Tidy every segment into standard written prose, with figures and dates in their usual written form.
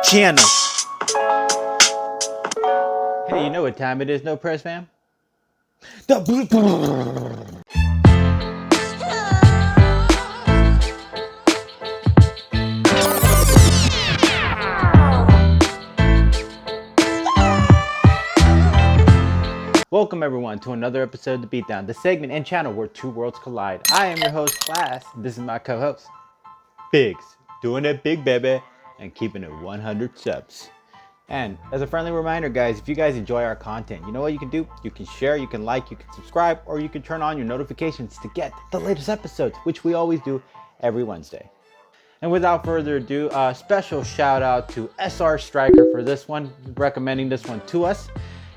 channel. Hey, you know what time it is, No Press fam? Welcome everyone to another episode of The Beatdown, the segment and channel where two worlds collide. I am your host, Class. This is my co-host, Biggs, doing it big, baby, and keeping it 100 subs. And as a friendly reminder, guys, if you guys enjoy our content, you know what you can do? You can share, you can like, you can subscribe, or you can turn on your notifications to get the latest episodes, which we always do every Wednesday. And without further ado, a special shout out to SR Striker for this one, recommending this one to us.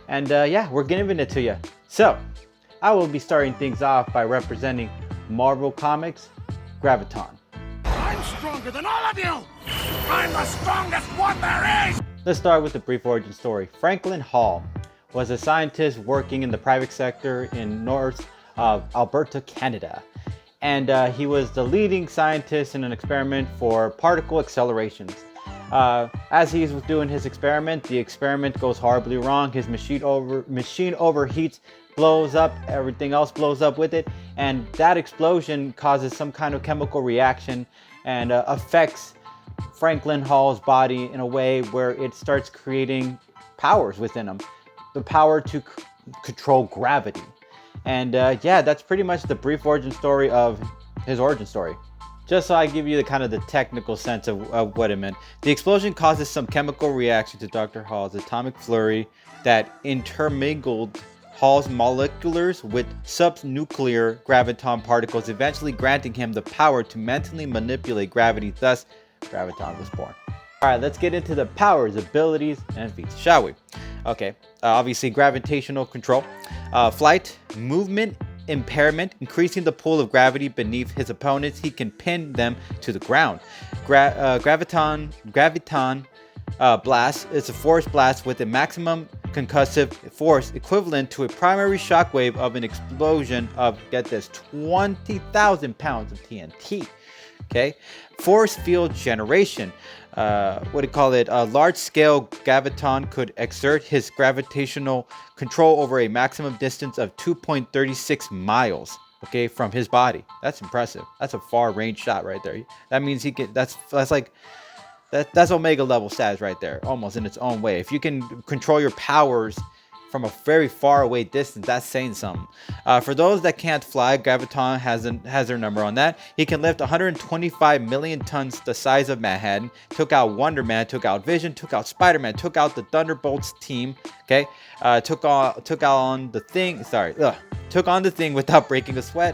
And yeah, we're giving it to you. So, I will be starting things off by representing Marvel Comics, Graviton. I'm stronger than all of you! I'm the strongest one there is! Let's start with the brief origin story. Franklin Hall was a scientist working in the private sector in north of Alberta, Canada. And he was the leading scientist in an experiment for particle accelerations. As he was doing his experiment, the experiment goes horribly wrong. His machine overheats, blows up, everything else blows up with it, and that explosion causes some kind of chemical reaction and affects Franklin Hall's body in a way where it starts creating powers within him. The power to control gravity. And yeah, that's pretty much the brief origin story of his origin story. Just so I give you the technical sense of what it meant. The explosion causes some chemical reaction to Dr. Hall's atomic flurry that intermingled Hall's moleculars with subnuclear graviton particles, eventually granting him the power to mentally manipulate gravity. Thus, Graviton was born. Alright, let's get into the powers, abilities, and feats, shall we? Okay, obviously gravitational control, flight, movement, impairment, increasing the pull of gravity beneath his opponents. He can pin them to the ground. Graviton blast is a force blast with a maximum concussive force equivalent to a primary shockwave of an explosion of, get this, 20,000 pounds of TNT. Okay, force field generation. A large-scale graviton could exert his gravitational control over a maximum distance of 2.36 miles. Okay, from his body. That's impressive. That's a far-range shot right there. That means he can. That's Omega level stats right there, almost in its own way. If you can control your powers from a very far away distance, that's saying something. For those that can't fly, Graviton has their number on that. He can lift 125 million tons, the size of Manhattan. Took out Wonder Man, took out Vision, took out Spider-Man, took out the Thunderbolts team. Okay, took on the Thing without breaking a sweat.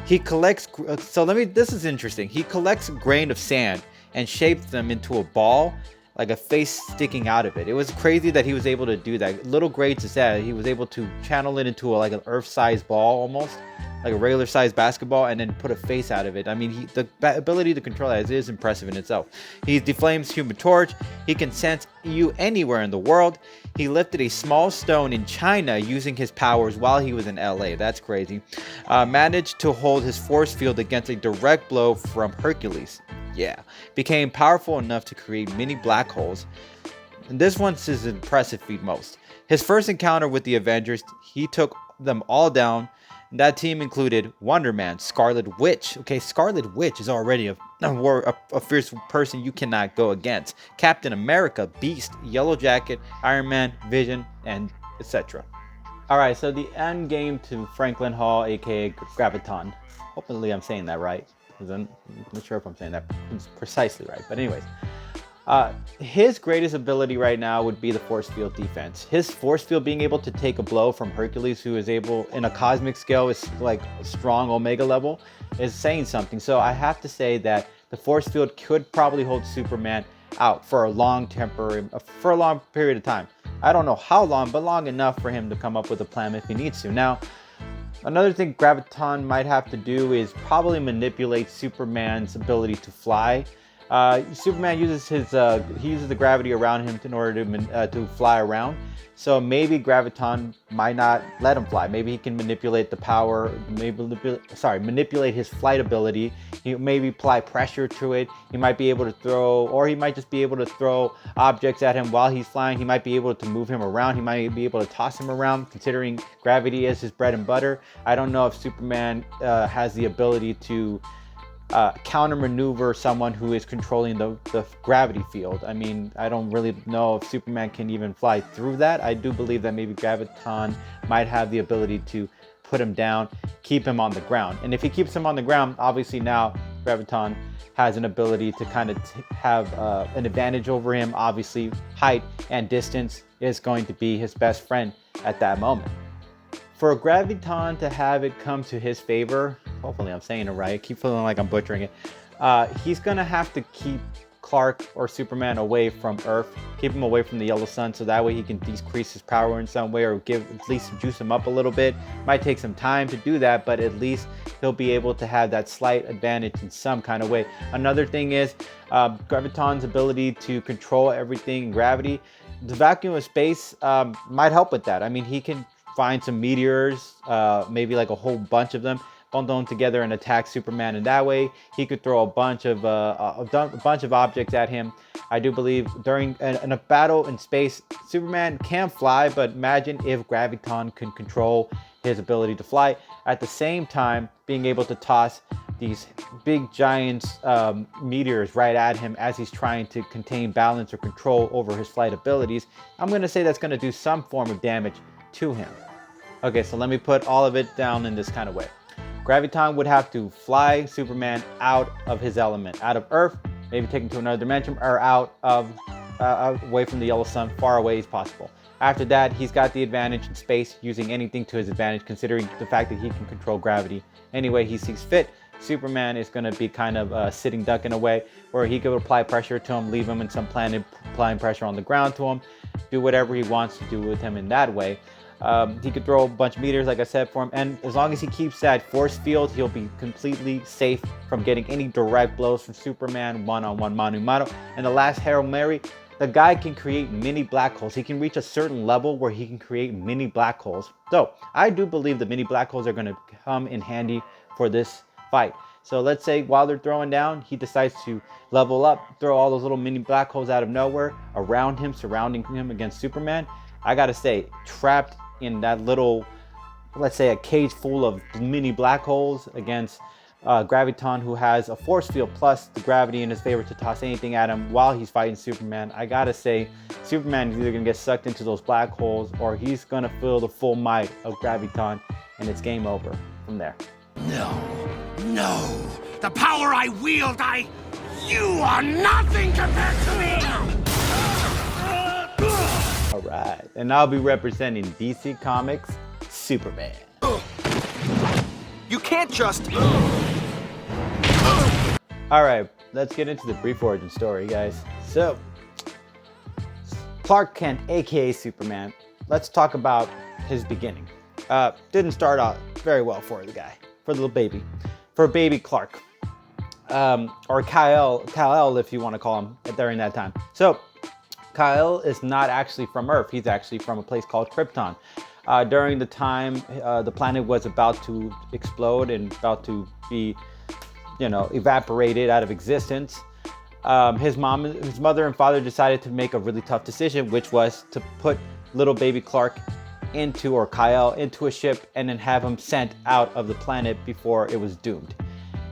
He collects. This is interesting. He collects a grain of sand and shapes them into a ball, like a face sticking out of it. It was crazy that he was able to do that. Little grains of sand, he was able to channel it into an Earth-sized ball, almost like a regular-sized basketball, and then put a face out of it. I mean, the ability to control that is impressive in itself. He deflames Human Torch. He can sense you anywhere in the world. He lifted a small stone in China using his powers while he was in LA. That's crazy. Managed to hold his force field against a direct blow from Hercules. Yeah, became powerful enough to create mini black holes. And this one's his impressive feat most. His first encounter with the Avengers, he took them all down. And that team included Wonder Man, Scarlet Witch. Okay, Scarlet Witch is already a fierce person you cannot go against. Captain America, Beast, Yellow Jacket, Iron Man, Vision, and etc. Alright, so the end game to Franklin Hall, aka Graviton. Hopefully I'm saying that right. I'm not sure if I'm saying that precisely right, but anyways, his greatest ability right now would be the force field defense. His force field being able to take a blow from Hercules, who is able, in a cosmic scale, is like strong Omega level, is saying something. So I have to say that the force field could probably hold Superman out for a long period of time. I don't know how long, but long enough for him to come up with a plan if he needs to. Now, another thing Graviton might have to do is probably manipulate Superman's ability to fly. Superman uses he uses the gravity around him in order to fly around. So maybe Graviton might not let him fly. Maybe he can manipulate the power, manipulate his flight ability. He maybe apply pressure to it. He might be able to throw, or he might just be able to throw objects at him while he's flying. He might be able to move him around. He might be able to toss him around, considering gravity is his bread and butter. I don't know if Superman has the ability to counter maneuver someone who is controlling the gravity field. I mean, I don't really know if Superman can even fly through that. I do believe that maybe Graviton might have the ability to put him down, keep him on the ground. And if he keeps him on the ground, obviously now Graviton has an ability to kind of have an advantage over him. Obviously, height and distance is going to be his best friend at that moment. For Graviton to have it come to his favor, hopefully I'm saying it right, I keep feeling like I'm butchering it, he's going to have to keep Clark or Superman away from Earth, keep him away from the yellow sun, so that way he can decrease his power in some way, or at least juice him up a little bit. Might take some time to do that, but at least he'll be able to have that slight advantage in some kind of way. Another thing is Graviton's ability to control everything in gravity. The vacuum of space might help with that. I mean, he can find some meteors, maybe like a whole bunch of them, bundle them together and attack Superman. And that way, he could throw a bunch of objects at him. I do believe during in a battle in space, Superman can fly, but imagine if Graviton can control his ability to fly. At the same time, being able to toss these big giant meteors right at him as he's trying to contain balance or control over his flight abilities. I'm going to say that's going to do some form of damage to him. Okay, so let me put all of it down in this kind of way. Graviton would have to fly Superman out of his element, out of Earth, maybe take him to another dimension, or out away from the yellow sun, far away as possible. After that, he's got the advantage in space, using anything to his advantage, considering the fact that he can control gravity any way he sees fit. Superman is going to be kind of a sitting duck in a way, where he could apply pressure to him, leave him in some planet, applying pressure on the ground to him, do whatever he wants to do with him in that way. He could throw a bunch of meteors, like I said, for him, and as long as he keeps that force field, he'll be completely safe from getting any direct blows from Superman, one-on-one, mano-mano. And the last Hail Mary, the guy can create mini black holes. He can reach a certain level where he can create mini black holes. So I do believe the mini black holes are going to come in handy for this fight. So let's say while they're throwing down, he decides to level up, throw all those little mini black holes out of nowhere around him, surrounding him against Superman. I gotta say, trapped in that little, let's say a cage full of mini black holes against Graviton, who has a force field plus the gravity in his favor to toss anything at him while he's fighting Superman. I gotta say, Superman is either gonna get sucked into those black holes, or he's gonna feel the full might of Graviton, and it's game over from there. No, the power I wield, you are nothing compared to me! All right, and I'll be representing DC Comics Superman. You can't just... All right, let's get into the brief origin story, guys. So, Clark Kent, aka Superman, let's talk about his beginning. Didn't start out very well for the guy, for the little baby, for baby Clark, or Kal-El if you want to call him during that time. So, Kal-El is not actually from Earth. He's actually from a place called Krypton. During the time the planet was about to explode and about to be, evaporated out of existence, his mother and father decided to make a really tough decision, which was to put little baby Clark or Kal-El into a ship and then have him sent out of the planet before it was doomed.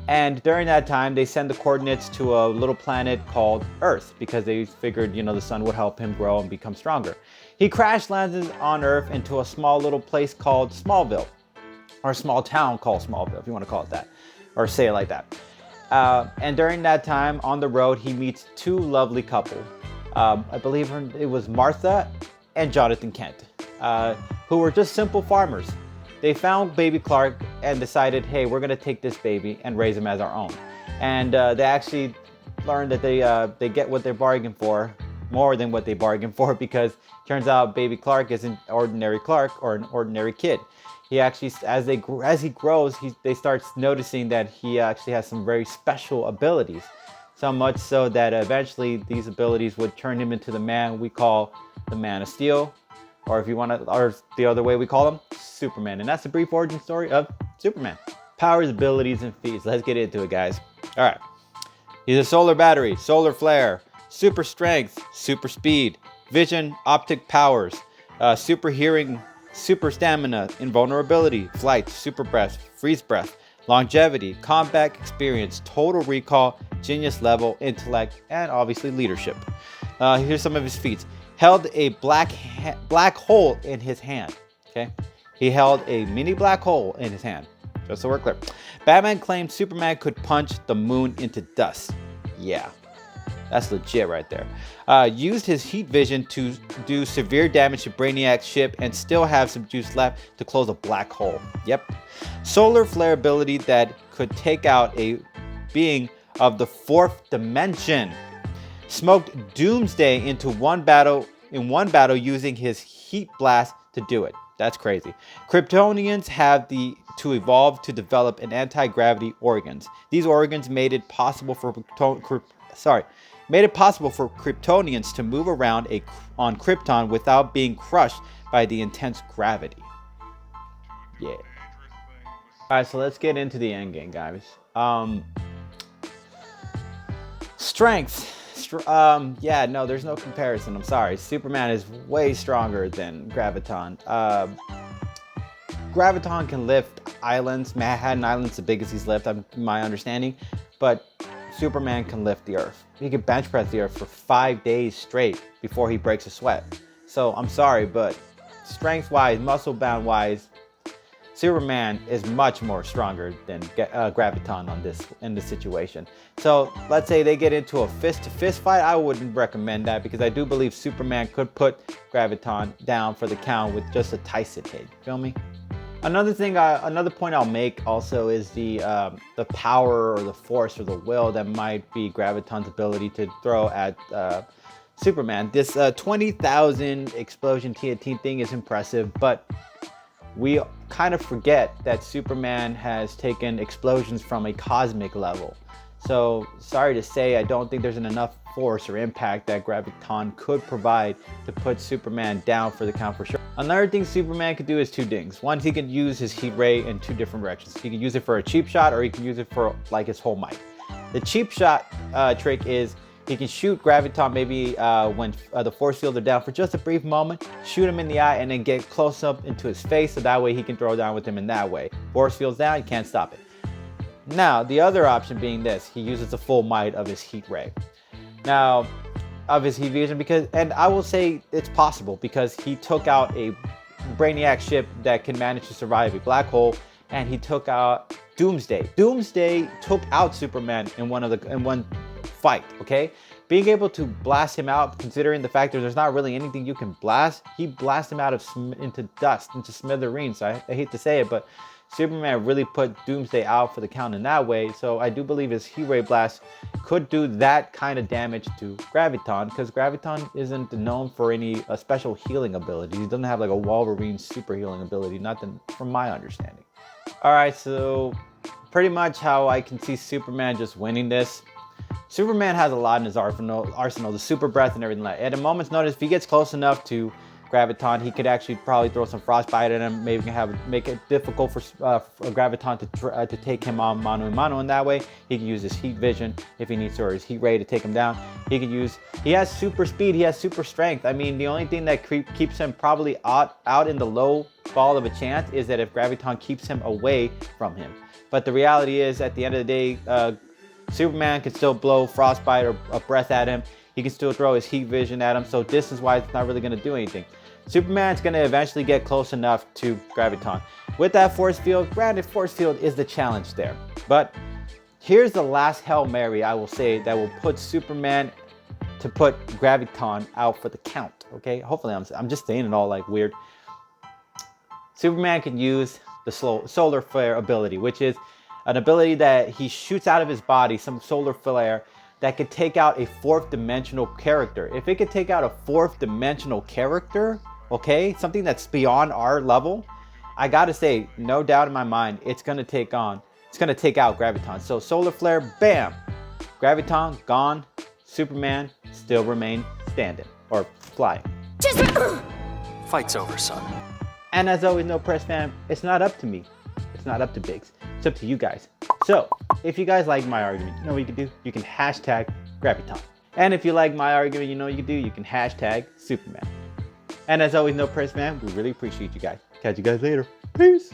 And during that time, they send the coordinates to a little planet called Earth because they figured, the sun would help him grow and become stronger. He crash landed on Earth into a small little place called Smallville, or a small town called Smallville, if you want to call it that, or say it like that. And during that time, on the road, he meets two lovely couple. I believe it was Martha and Jonathan Kent, who were just simple farmers. They found baby Clark and decided, hey, we're going to take this baby and raise him as our own. And they actually learned that they get what they're bargaining for, more than what they bargained for, because turns out baby Clark isn't ordinary Clark or an ordinary kid. He actually, as he grows, they start noticing that he actually has some very special abilities. So much so that eventually these abilities would turn him into the man we call the Man of Steel, or if you want to, or the other way we call him, Superman. And that's the brief origin story of Superman. Powers, abilities, and feats. Let's get into it, guys. All right. He's a solar battery, solar flare, super strength, super speed, vision, optic powers, super hearing, super stamina, invulnerability, flight, super breath, freeze breath, longevity, combat experience, total recall, genius level, intellect, and obviously leadership. Here's some of his feats. Held a black hole in his hand. Okay, he held a mini black hole in his hand. Just so we're clear. Batman claimed Superman could punch the moon into dust. Yeah, that's legit right there. Used his heat vision to do severe damage to Brainiac's ship and still have some juice left to close a black hole. Yep. Solar flare ability that could take out a being of the fourth dimension. Smoked Doomsday into one battle using his heat blast to do it. That's crazy. Kryptonians have to evolve to develop an anti-gravity organs. These organs made it possible for Kryptonians to move around on Krypton without being crushed by the intense gravity. Yeah. All right, so let's get into the end game, guys. Strength. Yeah, no, there's no comparison. I'm sorry. Superman is way stronger than Graviton. Graviton can lift islands. Manhattan Island's the biggest he's lifted, my understanding. But Superman can lift the Earth. He can bench press the Earth for 5 days straight before he breaks a sweat. So I'm sorry, but strength-wise, muscle-bound-wise, Superman is much more stronger than Graviton in this situation. So let's say they get into a fist-to-fist fight. I wouldn't recommend that because I do believe Superman could put Graviton down for the count with just a Tyson hit. Feel me? Another point I'll make also is the power or the force or the will that might be Graviton's ability to throw at Superman. This 20,000 explosion TNT thing is impressive, but we kind of forget that Superman has taken explosions from a cosmic level. So sorry to say, I don't think there's enough force or impact that Graviton could provide to put Superman down for the count for sure. Another thing Superman could do is two things. One, he could use his heat ray in two different directions. He can use it for a cheap shot, or he can use it for like his whole might. The cheap shot trick is he can shoot Graviton maybe when the force fields are down for just a brief moment, shoot him in the eye, and then get close up into his face so that way he can throw down with him in that way. Force fields down, you can't stop it. Now, the other option being this, he uses the full might of his heat ray. Now, of his heat vision, and I will say it's possible because he took out a Brainiac ship that can manage to survive a black hole, and he took out Doomsday. Doomsday took out Superman in one fight, okay? Being able to blast him out, considering the fact that there's not really anything you can blast, he blasted him out into dust, into smithereens. I hate to say it, but Superman really put Doomsday out for the count in that way. So I do believe his heat ray blast could do that kind of damage to Graviton, because Graviton isn't known for any special healing ability. He doesn't have like a Wolverine super healing ability, nothing from my understanding. All right, so pretty much how I can see Superman just winning this. Superman has a lot in his arsenal, the super breath and everything like that. At a moment's notice, if he gets close enough to Graviton, he could actually probably throw some frostbite at him, maybe make it difficult for Graviton to take him on mano a mano. In that way, he can use his heat vision if he needs to, or his heat ray to take him down. He has super speed, he has super strength. I mean, the only thing that keeps him probably out in the low ball of a chance is that if Graviton keeps him away from him. But the reality is, at the end of the day, Superman can still blow frostbite or a breath at him. He can still throw his heat vision at him. So distance-wise, it's not really going to do anything. Superman's going to eventually get close enough to Graviton. With that force field, granted, force field is the challenge there. But here's the last Hail Mary, I will say, that will put Superman to put Graviton out for the count. Okay? Hopefully, I'm just saying it all like weird. Superman can use the solar flare ability, which is an ability that he shoots out of his body, some solar flare, that could take out a fourth dimensional character. If it could take out a fourth dimensional character, okay, something that's beyond our level, I gotta say, no doubt in my mind, it's gonna take out Graviton. So solar flare, bam, Graviton gone, Superman still remain standing or flying. Fight's over, son. And as always, no press fam, it's not up to me. It's not up to Biggs. It's up to you guys. So if you guys like my argument, you know what you can do? You can hashtag Graviton. And if you like my argument, you know what you can do? You can hashtag Superman. And as always, no press fam, we really appreciate you guys. Catch you guys later. Peace.